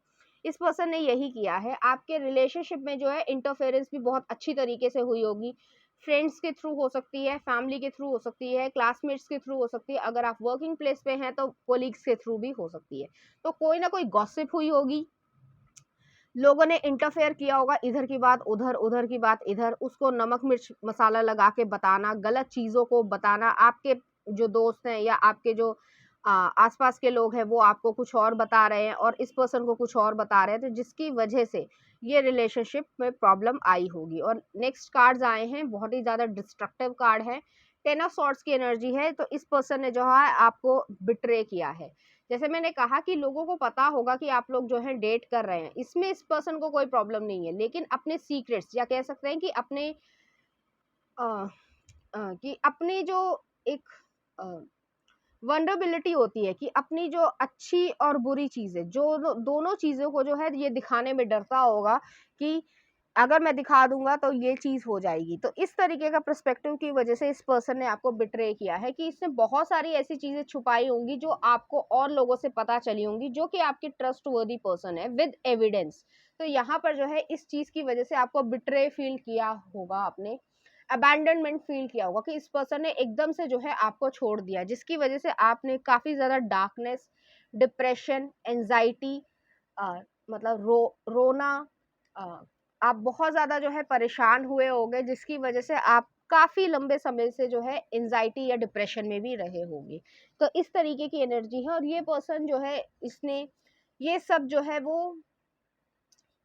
इस पर्सन ने यही किया है। आपके रिलेशनशिप में जो है इंटरफेरेंस भी बहुत अच्छी तरीके से हुई होगी। फ्रेंड्स के थ्रू हो सकती है, फैमिली के थ्रू हो सकती है, क्लासमेट्स के थ्रू हो सकती है, अगर आप वर्किंग प्लेस पे हैं तो कोलीग्स के थ्रू भी हो सकती है। तो कोई ना कोई गॉसिप हुई होगी, लोगों ने इंटरफेयर किया होगा, इधर की बात उधर, उधर की बात इधर, उसको नमक मिर्च मसाला लगा के बताना, गलत चीज़ों को बताना। आपके जो दोस्त हैं या आपके जो आसपास के लोग हैं वो आपको कुछ और बता रहे हैं और इस पर्सन को कुछ और बता रहे हैं, तो जिसकी वजह से ये रिलेशनशिप में प्रॉब्लम आई होगी। और नेक्स्ट कार्ड्स आए हैं, बहुत ही ज़्यादा डिस्ट्रक्टिव कार्ड है, 10 ऑफ सॉर्ड्स की एनर्जी है। तो इस पर्सन ने जो है आपको बिट्रे किया है। जैसे मैंने कहा कि लोगों को पता होगा कि आप लोग जो है डेट कर रहे हैं, इसमें इस पर्सन को कोई प्रॉब्लम नहीं है, लेकिन अपने सीक्रेट्स या कह सकते हैं कि अपने कि अपनी जो एक वल्नरेबिलिटी होती है, कि अपनी जो अच्छी और बुरी चीजें, जो दोनों चीजों को जो है ये दिखाने में डरता होगा कि अगर मैं दिखा दूंगा तो ये चीज हो जाएगी। तो इस तरीके का पर्सपेक्टिव की वजह से इस पर्सन ने आपको बिट्रे किया है, कि इसने बहुत सारी ऐसी चीजें छुपाई होंगी जो आपको और लोगों से पता चली होंगी, जो कि आपकी ट्रस्ट वर्दी पर्सन है विद एविडेंस। तो यहाँ पर जो है इस चीज की वजह से आपको बिट्रे फील किया होगा, आपने अबैंडनमेंट फील किया होगा, कि इस पर्सन ने एकदम से जो है आपको छोड़ दिया, जिसकी वजह से आपने काफी ज्यादा डार्कनेस, डिप्रेशन, एंजाइटी, मतलब रोना, आप बहुत ज़्यादा जो है परेशान हुए होंगे, जिसकी वजह से आप काफ़ी लंबे समय से जो है एंजाइटी या डिप्रेशन में भी रहे होंगे। तो इस तरीके की एनर्जी है। और ये पर्सन जो है, इसने ये सब जो है वो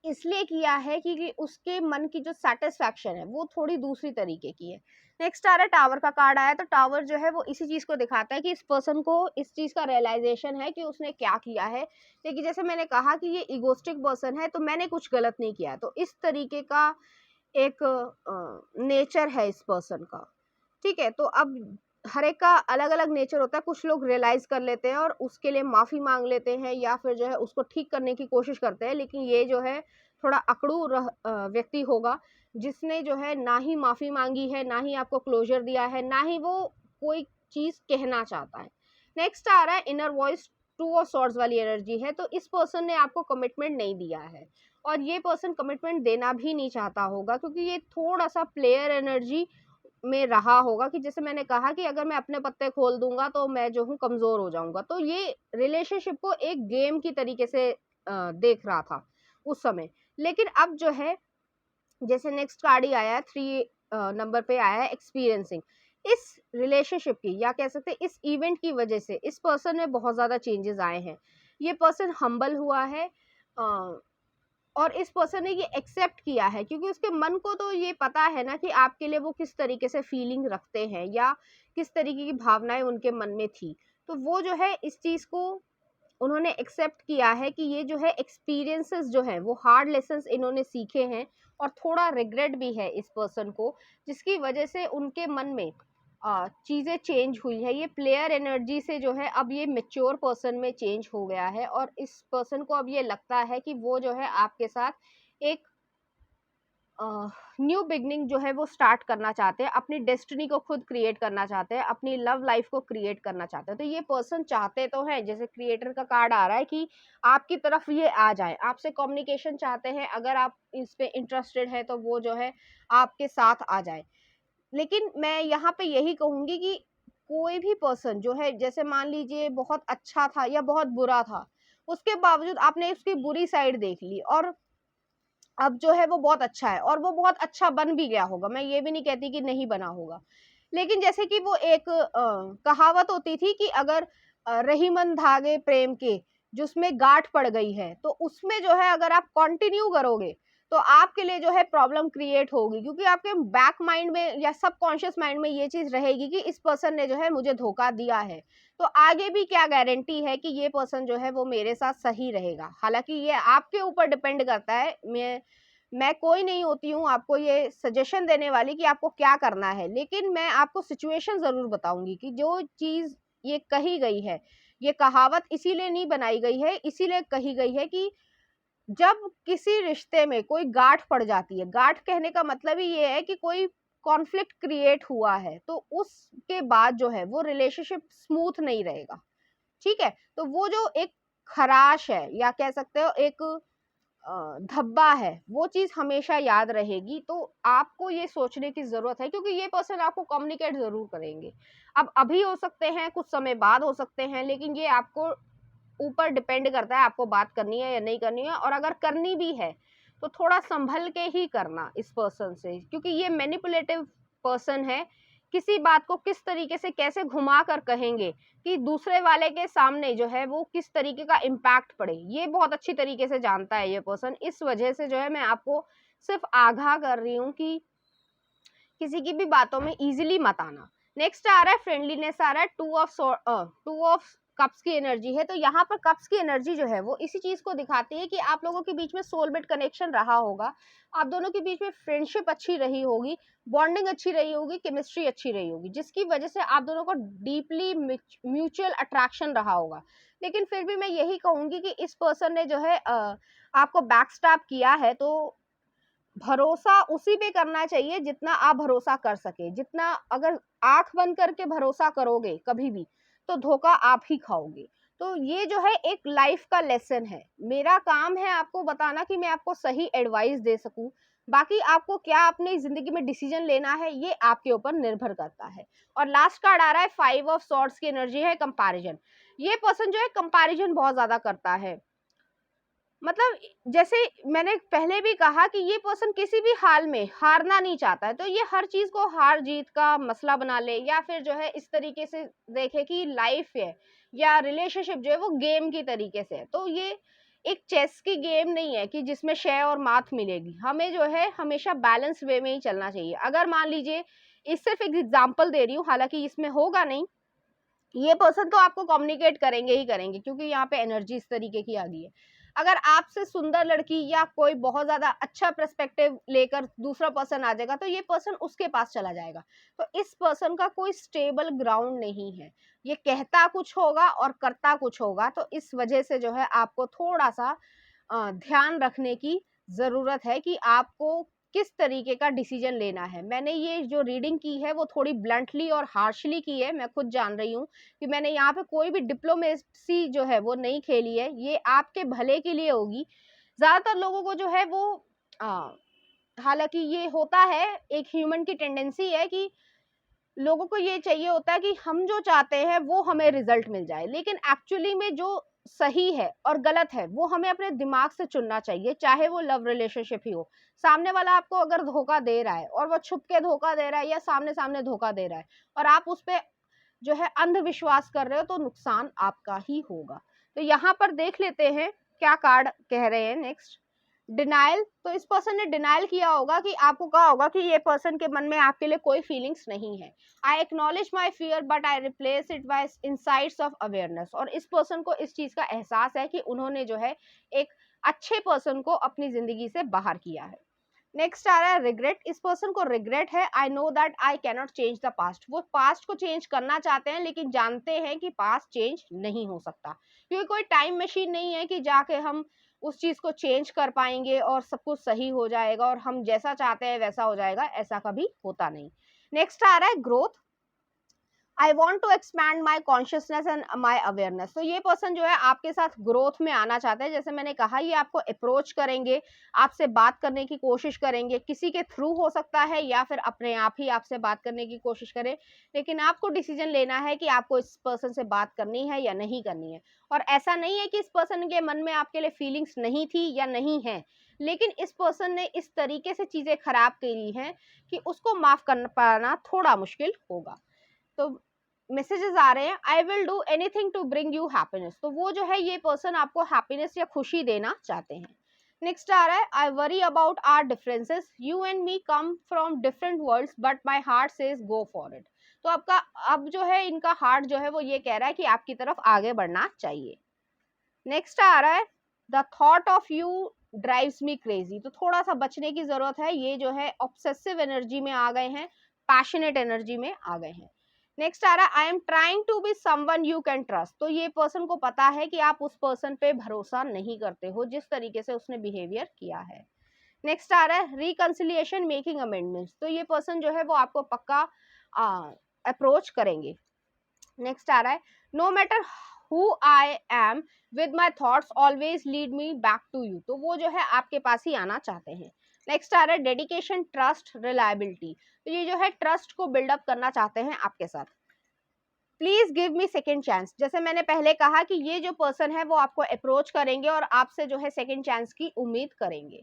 इसलिए किया है कि उसके मन की जो सेटिस्फैक्शन है वो थोड़ी दूसरी तरीके की है। नेक्स्ट आ रहा है टावर का कार्ड आया। तो टावर जो है वो इसी चीज को दिखाता है कि इस पर्सन को इस चीज का रियलाइजेशन है कि उसने क्या किया है। लेकिन जैसे मैंने कहा कि ये इगोस्टिक पर्सन है, तो मैंने कुछ गलत नहीं किया। तो इस तरीके का एक नेचर है इस पर्सन का। ठीक है, तो अब हर एक का अलग अलग नेचर होता है। कुछ लोग रियलाइज कर लेते हैं और उसके लिए माफी मांग लेते हैं, या फिर जो है उसको ठीक करने की कोशिश करते हैं। लेकिन ये जो है थोड़ा अकड़ू व्यक्ति होगा, जिसने जो है ना ही माफी मांगी है, ना ही आपको क्लोजर दिया है, ना ही वो कोई चीज कहना चाहता है। नेक्स्ट आ रहा है इनर वॉइस, 2 ऑफ सॉर्ड्स वाली एनर्जी है। तो इस पर्सन ने आपको कमिटमेंट नहीं दिया है, और ये पर्सन कमिटमेंट देना भी नहीं चाहता होगा, क्योंकि ये थोड़ा सा प्लेयर एनर्जी में रहा होगा, कि जैसे मैंने कहा कि अगर मैं अपने पत्ते खोल दूंगा तो मैं जो हूँ कमजोर हो जाऊंगा। तो ये रिलेशनशिप को एक गेम की तरीके से देख रहा था उस समय। लेकिन अब जो है, जैसे नेक्स्ट कार्ड ही आया है, 3 नंबर पे आया है एक्सपीरियंसिंग। इस रिलेशनशिप की या कह सकते हैं इस इवेंट की वजह से इस पर्सन में बहुत ज्यादा चेंजेस आए हैं। ये पर्सन हम्बल हुआ है, और इस पर्सन ने ये एक्सेप्ट किया है, क्योंकि उसके मन को तो ये पता है ना कि आपके लिए वो किस तरीके से फीलिंग रखते हैं या किस तरीके की भावनाएं उनके मन में थी। तो वो जो है इस चीज को उन्होंने एक्सेप्ट किया है कि ये जो है एक्सपीरियंसेस जो है वो हार्ड लेसन्स इन्होंने सीखे हैं, और थोड़ा रिग्रेट भी है इस पर्सन को, जिसकी वजह से उनके मन में चीज़ें चेंज हुई है। ये प्लेयर एनर्जी से जो है अब ये मेच्योर पर्सन में चेंज हो गया है, और इस पर्सन को अब ये लगता है कि वो जो है आपके साथ एक न्यू बिगनिंग जो है वो स्टार्ट करना चाहते हैं, अपनी डेस्टिनी को खुद क्रिएट करना चाहते हैं, अपनी लव लाइफ को क्रिएट करना चाहते हैं। तो ये पर्सन चाहते तो है, जैसे क्रिएटर का कार्ड आ रहा है कि आपकी तरफ ये आ जाए, आपसे कम्युनिकेशन चाहते हैं, अगर आप इस पे इंटरेस्टेड है तो वो जो है आपके साथ आ जाए। लेकिन मैं यहाँ पे यही कहूंगी कि कोई भी पर्सन जो है, जैसे मान लीजिए बहुत अच्छा था या बहुत बुरा था, उसके बावजूद आपने उसकी बुरी साइड देख ली, और अब जो है वो बहुत अच्छा है, और वो बहुत अच्छा बन भी गया होगा, मैं ये भी नहीं कहती कि नहीं बना होगा। लेकिन जैसे कि वो एक कहावत होती थी कि अगर रहीमन धागे प्रेम के जिसमें गांठ पड़ गई है, तो उसमें जो है अगर आप कंटिन्यू करोगे तो आपके लिए जो है प्रॉब्लम क्रिएट होगी, क्योंकि आपके बैक माइंड में या सबकॉन्शियस माइंड में ये चीज रहेगी कि इस पर्सन ने जो है मुझे धोखा दिया है, तो आगे भी क्या गारंटी है कि ये पर्सन जो है वो मेरे साथ सही रहेगा। हालांकि ये आपके ऊपर डिपेंड करता है, मैं कोई नहीं होती हूँ आपको ये सजेशन देने वाली कि आपको क्या करना है, लेकिन मैं आपको सिचुएशन जरूर बताऊंगी कि जो चीज ये कही गई है, ये कहावत इसीलिए नहीं बनाई गई है, इसीलिए कही गई है कि जब किसी रिश्ते में कोई गांठ पड़ जाती है, गांठ कहने का मतलब ही ये है कि कोई कॉन्फ्लिक्ट क्रिएट हुआ है, तो उसके बाद जो है वो रिलेशनशिप स्मूथ नहीं रहेगा। ठीक है, तो वो जो एक खराश है या कह सकते हो एक धब्बा है वो चीज हमेशा याद रहेगी। तो आपको ये सोचने की जरूरत है, क्योंकि ये पर्सन आपको कम्युनिकेट जरूर करेंगे। अब अभी हो सकते हैं, कुछ समय बाद हो सकते हैं, लेकिन ये आपको ऊपर डिपेंड करता है आपको बात करनी है या नहीं करनी है। और अगर करनी भी है तो थोड़ा संभल के ही करना इस पर्सन से, क्योंकि ये मैनिपुलेटिव पर्सन है। किसी बात को किस तरीके से कैसे घुमा कर कहेंगे कि दूसरे वाले के सामने जो है वो किस तरीके का इम्पैक्ट पड़े, ये बहुत अच्छी तरीके से जानता है ये पर्सन। इस वजह से जो है मैं आपको सिर्फ आगाह कर रही हूँ कि किसी की भी बातों में इजीली मत आना। नेक्स्ट आ रहा है फ्रेंडलीनेस, आ रहा है टू ऑफ कप्स की एनर्जी है। तो यहाँ पर कप्स की एनर्जी जो है वो इसी चीज को दिखाती है कि आप लोगों के बीच में सोलमेट कनेक्शन रहा होगा, आप दोनों के बीच में फ्रेंडशिप अच्छी रही होगी, बॉन्डिंग अच्छी रही होगी, केमिस्ट्री अच्छी रही होगी, जिसकी वजह से आप दोनों को डीपली म्यूचुअल अट्रैक्शन रहा होगा। लेकिन फिर भी मैं यही कहूंगी कि इस पर्सन ने जो है आपको बैकस्टैप किया है। तो भरोसा उसी पे करना चाहिए जितना आप भरोसा कर सके। जितना अगर आंख बंद करके भरोसा करोगे कभी भी तो धोखा आप ही खाओगे। तो ये जो है एक लाइफ का लेसन है। मेरा काम है आपको बताना कि मैं आपको सही एडवाइस दे सकूं। बाकी आपको क्या अपनी जिंदगी में डिसीजन लेना है ये आपके ऊपर निर्भर करता है। और लास्ट कार्ड आ रहा है 5 ऑफ सॉर्ड्स की एनर्जी है कंपैरिजन। ये पर्सन जो है कंपैरिजन बहुत ज्यादा करता है। मतलब जैसे मैंने पहले भी कहा कि ये पर्सन किसी भी हाल में हारना नहीं चाहता है। तो ये हर चीज को हार जीत का मसला बना ले, या फिर जो है इस तरीके से देखे कि लाइफ है या रिलेशनशिप जो है वो गेम की तरीके से है। तो ये एक चेस की गेम नहीं है कि जिसमें शय और मात मिलेगी। हमें जो है हमेशा बैलेंस वे में ही चलना चाहिए। अगर मान लीजिए, इस सिर्फ एक एग्जाम्पल दे रही हूँ, हालांकि इसमें होगा नहीं, ये पर्सन तो आपको कम्युनिकेट करेंगे ही करेंगे, क्योंकि यहाँ पे एनर्जी इस तरीके की आ गई है। अगर आपसे सुंदर लड़की या कोई बहुत ज्यादा अच्छा पर्सपेक्टिव लेकर दूसरा पर्सन आ जाएगा तो ये पर्सन उसके पास चला जाएगा। तो इस पर्सन का कोई स्टेबल ग्राउंड नहीं है। ये कहता कुछ होगा और करता कुछ होगा। तो इस वजह से जो है आपको थोड़ा सा ध्यान रखने की जरूरत है कि आपको किस तरीके का डिसीजन लेना है। मैंने ये जो रीडिंग की है वो थोड़ी ब्लंटली और हार्शली की है। मैं खुद जान रही हूँ कि मैंने यहाँ पे कोई भी डिप्लोमेसी जो है वो नहीं खेली है। ये आपके भले के लिए होगी। ज्यादातर लोगों को जो है वो हालांकि ये होता है, एक ह्यूमन की टेंडेंसी है कि लोगों को ये चाहिए होता है कि हम जो चाहते हैं वो हमें रिजल्ट मिल जाए। लेकिन एक्चुअली में जो सही है और गलत है वो हमें अपने दिमाग से चुनना चाहिए, चाहे वो लव रिलेशनशिप ही हो। सामने वाला आपको अगर धोखा दे रहा है और वो छुप के धोखा दे रहा है या सामने सामने धोखा दे रहा है और आप उस पर जो है अंधविश्वास कर रहे हो तो नुकसान आपका ही होगा। तो यहाँ पर देख लेते हैं क्या कार्ड कह रहे हैं। Next, denial. तो इस पर्सन ने डिनाइल किया होगा कि आपको कहा होगा कि ये पर्सन के मन में आपके लिए कोई फीलिंग्स नहीं है। I acknowledge my fear but I replace it by insights of awareness. और इस पर्सन को इस चीज का एहसास है कि उन्होंने जो है एक अच्छे पर्सन को अपनी जिंदगी से बाहर किया है। नेक्स्ट आ रहा है रिग्रेट। इस पर्सन को रिग्रेट है। I know that I cannot change the past. वो पास्ट को चेंज करना चाहते हैं लेकिन जानते हैं कि पास्ट चेंज नहीं हो सकता, क्योंकि कोई टाइम मशीन नहीं है कि जाके हम उस चीज को चेंज कर पाएंगे और सब कुछ सही हो जाएगा और हम जैसा चाहते हैं वैसा हो जाएगा। ऐसा कभी होता नहीं। नेक्स्ट आ रहा है growth. I want to expand my consciousness and my awareness. तो ये पर्सन जो है आपके साथ ग्रोथ में आना चाहता है। जैसे मैंने कहा, ये आपको अप्रोच करेंगे, आपसे बात करने की कोशिश करेंगे, किसी के थ्रू हो सकता है या फिर अपने आप ही आपसे बात करने की कोशिश करें। लेकिन आपको डिसीजन लेना है कि आपको इस पर्सन से बात करनी है या नहीं करनी है। और ऐसा नहीं है कि इस पर्सन के मन में आपके लिए फीलिंग्स नहीं थी या नहीं है, लेकिन इस पर्सन ने इस तरीके से चीजें खराब करी हैं कि उसको माफ कर पाना थोड़ा मुश्किल होगा। तो मैसेजेस आ रहे हैं, I will do anything to bring you happiness. तो वो जो है ये पर्सन आपको हैप्पीनेस या खुशी देना चाहते हैं। नेक्स्ट आ रहा है, I worry about our differences, you and me come from different worlds but my heart says go for it. तो आपका अब जो है इनका हार्ट जो है वो ये कह रहा है कि आपकी तरफ आगे बढ़ना चाहिए। नेक्स्ट आ रहा है, the thought of you drives me crazy. तो थोड़ा सा बचने की जरूरत है। ये जो है ऑब्सेसिव एनर्जी में आ गए हैं, पैशनेट एनर्जी में आ गए हैं। नेक्स्ट आ रहा है, I am trying to be someone you can trust. तो ये पर्सन को पता है कि आप उस पर्सन पे भरोसा नहीं करते हो जिस तरीके से उसने बिहेवियर किया है। नेक्स्ट आ रहा है, रिकंसिलिएशन मेकिंग अमेंडमेंट्स। तो ये पर्सन जो है वो आपको पक्का अप्रोच करेंगे। नेक्स्ट आ रहा है, no matter who I am with my thoughts always lead me back to you। तो वो जो है आपके पास ही आना चाहते हैं। नेक्स्ट आ रहा है डेडिकेशन, ट्रस्ट, रिलायबिलिटी। तो ये जो है ट्रस्ट को बिल्डअप करना चाहते हैं आपके साथ। Please give me second chance. जैसे मैंने पहले कहा कि ये जो पर्सन है वो आपको अप्रोच करेंगे और आपसे जो है सेकेंड चांस की उम्मीद करेंगे।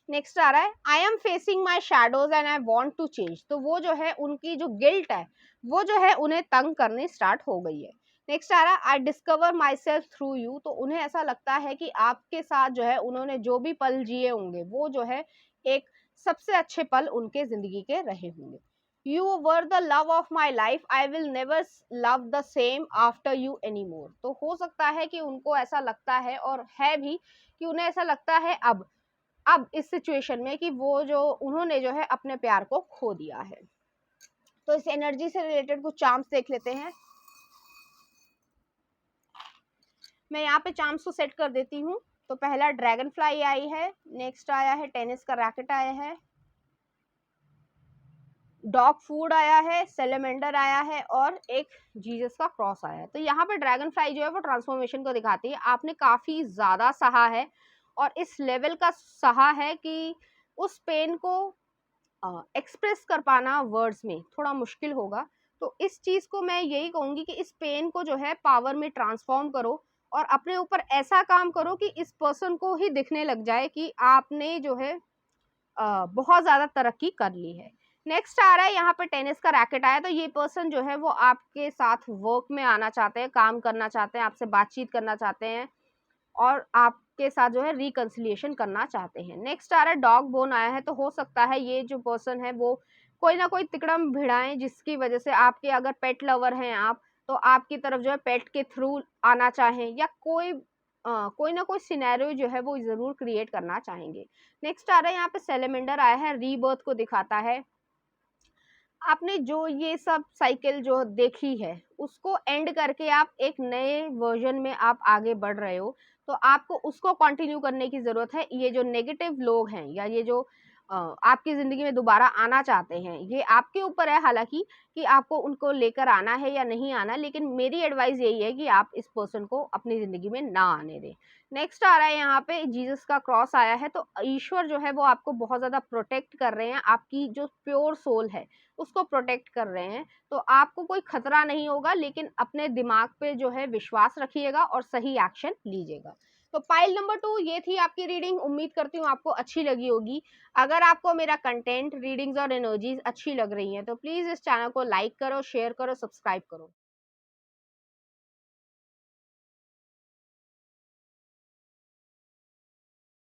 नेक्स्ट आ रहा है I am facing my shadows and I want to change. तो वो जो है उनकी जो गिल्ट है वो जो है उन्हें तंग करनी स्टार्ट हो गई है। नेक्स्ट आ रहा है I discover my self through you. तो उन्हें ऐसा लगता है कि आपके साथ जो है उन्होंने जो भी पल जिए होंगे वो जो है एक सबसे अच्छे पल उनके जिंदगी के रहे होंगे। You were the love of my life, I will never love the same after you any more. तो हो सकता है कि उनको ऐसा लगता है और है भी कि उन्हें ऐसा लगता है अब इस सिचुएशन में कि वो जो उन्होंने जो है अपने प्यार को खो दिया है। तो इस एनर्जी से रिलेटेड कुछ चार्म्स देख लेते हैं। मैं यहाँ पे चार्म्स को सेट कर देती हूँ। तो पहला ड्रैगन फ्लाई आई है, नेक्स्ट आया है टेनिस का रैकेट आया है, डॉग फूड आया है, सेलेमेंडर आया है और एक जीसस का क्रॉस आया है। तो यहाँ पे ड्रैगन फ्लाई जो है वो ट्रांसफॉर्मेशन को दिखाती है। आपने काफी ज्यादा सहा है और इस लेवल का सहा है कि उस पेन को एक्सप्रेस कर पाना वर्ड्स में थोड़ा मुश्किल होगा। तो इस चीज को मैं यही कहूंगी कि इस पेन को जो है पावर में ट्रांसफॉर्म करो और अपने ऊपर ऐसा काम करो कि इस पर्सन को ही दिखने लग जाए कि आपने जो है बहुत ज्यादा तरक्की कर ली है। नेक्स्ट आ रहा है यहाँ पे टेनिस का रैकेट आया। तो ये पर्सन जो है वो आपके साथ वर्क में आना चाहते हैं, काम करना चाहते हैं, आपसे बातचीत करना चाहते हैं और आपके साथ जो है रिकंसिलिएशन करना चाहते हैं। नेक्स्ट आ रहा है डॉग बोन आया है। तो हो सकता है ये जो पर्सन है वो कोई ना कोई तिकड़म भिड़ाएं जिसकी वजह से आपके अगर पेट लवर हैं आप तो आपकी तरफ जो है पेट के थ्रू आना चाहें या कोई ना कोई सिनेरियो जो है वो जरूर क्रिएट करना चाहेंगे। नेक्स्ट आ रहा है यहाँ पे सेलेमेंडर आया है, रीबर्थ को दिखाता है। आपने जो ये सब साइकिल जो देखी है उसको एंड करके आप एक नए वर्जन में आप आगे बढ़ रहे हो। तो आपको उसको कंटिन्यू करने की जरूरत है। ये जो नेगेटिव लोग हैं या ये जो आपकी जिंदगी में दोबारा आना चाहते हैं ये आपके ऊपर है हालांकि कि आपको उनको लेकर आना है या नहीं आना, लेकिन मेरी एडवाइस यही है कि आप इस पर्सन को अपनी जिंदगी में ना आने दें। नेक्स्ट आ रहा है यहाँ पे जीसस का क्रॉस आया है। तो ईश्वर जो है वो आपको बहुत ज्यादा प्रोटेक्ट कर रहे हैं, आपकी जो प्योर सोल है उसको प्रोटेक्ट कर रहे हैं। तो आपको कोई खतरा नहीं होगा, लेकिन अपने दिमाग पे जो है विश्वास रखिएगा और सही एक्शन लीजिएगा। तो पाइल नंबर 2 ये थी आपकी रीडिंग। उम्मीद करती हूँ आपको अच्छी लगी होगी। अगर आपको मेरा कंटेंट, रीडिंग्स और एनर्जीज अच्छी लग रही हैं तो प्लीज इस चैनल को लाइक करो, शेयर करो, सब्सक्राइब करो।